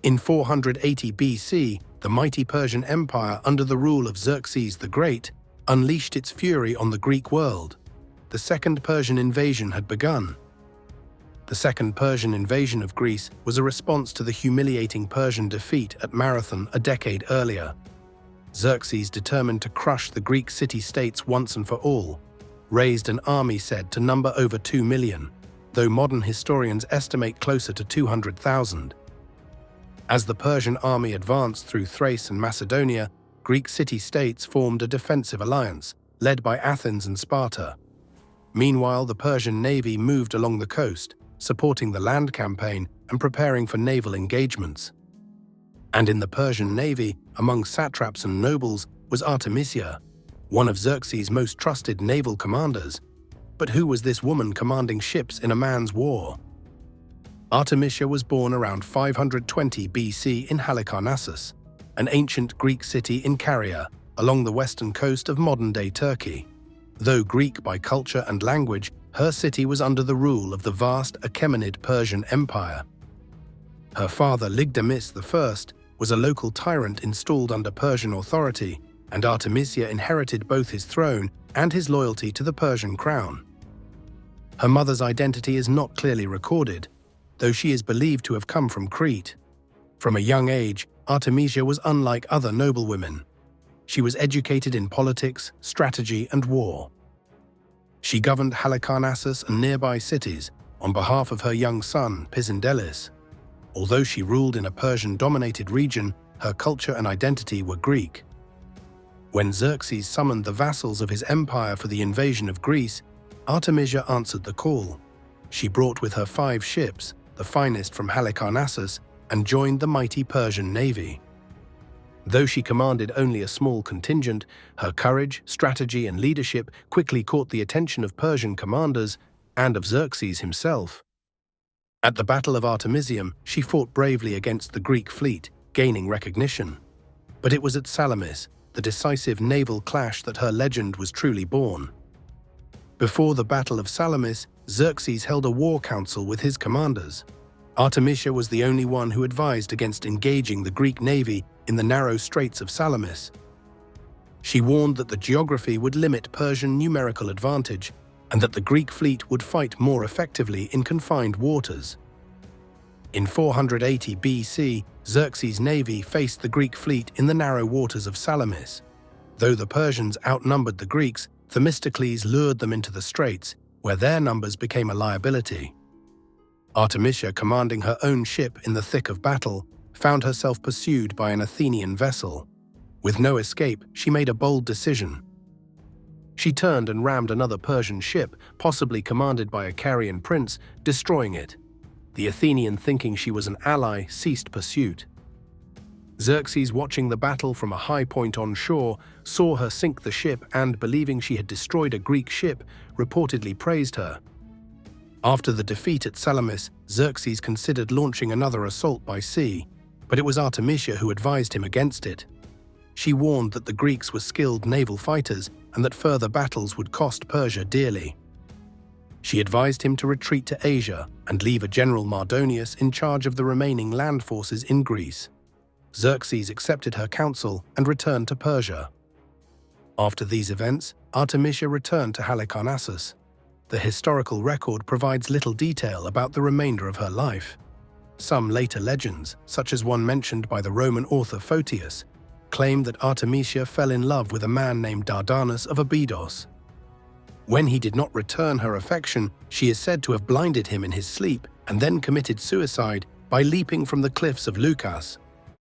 In 480 BC, the mighty Persian Empire under the rule of Xerxes the Great unleashed its fury on the Greek world. The Second Persian invasion had begun. The Second Persian invasion of Greece was a response to the humiliating Persian defeat at Marathon a decade earlier. Xerxes, determined to crush the Greek city-states once and for all, raised an army said to number over 2 million, though modern historians estimate closer to 200,000. As the Persian army advanced through Thrace and Macedonia, Greek city-states formed a defensive alliance, led by Athens and Sparta. Meanwhile, the Persian navy moved along the coast, supporting the land campaign and preparing for naval engagements. And in the Persian navy, among satraps and nobles, was Artemisia, one of Xerxes' most trusted naval commanders. But who was this woman commanding ships in a man's war? Artemisia was born around 520 BC in Halicarnassus, an ancient Greek city in Caria, along the western coast of modern-day Turkey. Though Greek by culture and language, her city was under the rule of the vast Achaemenid Persian Empire. Her father, Ligdamis I, was a local tyrant installed under Persian authority, and Artemisia inherited both his throne and his loyalty to the Persian crown. Her mother's identity is not clearly recorded, though she is believed to have come from Crete. From a young age, Artemisia was unlike other noblewomen. She was educated in politics, strategy, and war. She governed Halicarnassus and nearby cities on behalf of her young son, Pisandelis. Although she ruled in a Persian-dominated region, her culture and identity were Greek. When Xerxes summoned the vassals of his empire for the invasion of Greece, Artemisia answered the call. She brought with her 5 ships, the finest from Halicarnassus, and joined the mighty Persian navy. Though she commanded only a small contingent, her courage, strategy, and leadership quickly caught the attention of Persian commanders and of Xerxes himself. At the Battle of Artemisium, she fought bravely against the Greek fleet, gaining recognition. But it was at Salamis, the decisive naval clash, that her legend was truly born. Before the Battle of Salamis, Xerxes held a war council with his commanders. Artemisia was the only one who advised against engaging the Greek navy in the narrow straits of Salamis. She warned that the geography would limit Persian numerical advantage and that the Greek fleet would fight more effectively in confined waters. In 480 BC, Xerxes' navy faced the Greek fleet in the narrow waters of Salamis. Though the Persians outnumbered the Greeks, Themistocles lured them into the straits, where their numbers became a liability. Artemisia, commanding her own ship in the thick of battle, found herself pursued by an Athenian vessel. With no escape, she made a bold decision. She turned and rammed another Persian ship, possibly commanded by a Carian prince, destroying it. The Athenian, thinking she was an ally, ceased pursuit. Xerxes, watching the battle from a high point on shore, saw her sink the ship and, believing she had destroyed a Greek ship, reportedly praised her. After the defeat at Salamis, Xerxes considered launching another assault by sea, but it was Artemisia who advised him against it. She warned that the Greeks were skilled naval fighters and that further battles would cost Persia dearly. She advised him to retreat to Asia and leave a General Mardonius in charge of the remaining land forces in Greece. Xerxes accepted her counsel and returned to Persia. After these events, Artemisia returned to Halicarnassus. The historical record provides little detail about the remainder of her life. Some later legends, such as one mentioned by the Roman author Photius, claim that Artemisia fell in love with a man named Dardanus of Abydos. When he did not return her affection, she is said to have blinded him in his sleep and then committed suicide by leaping from the cliffs of Leucas.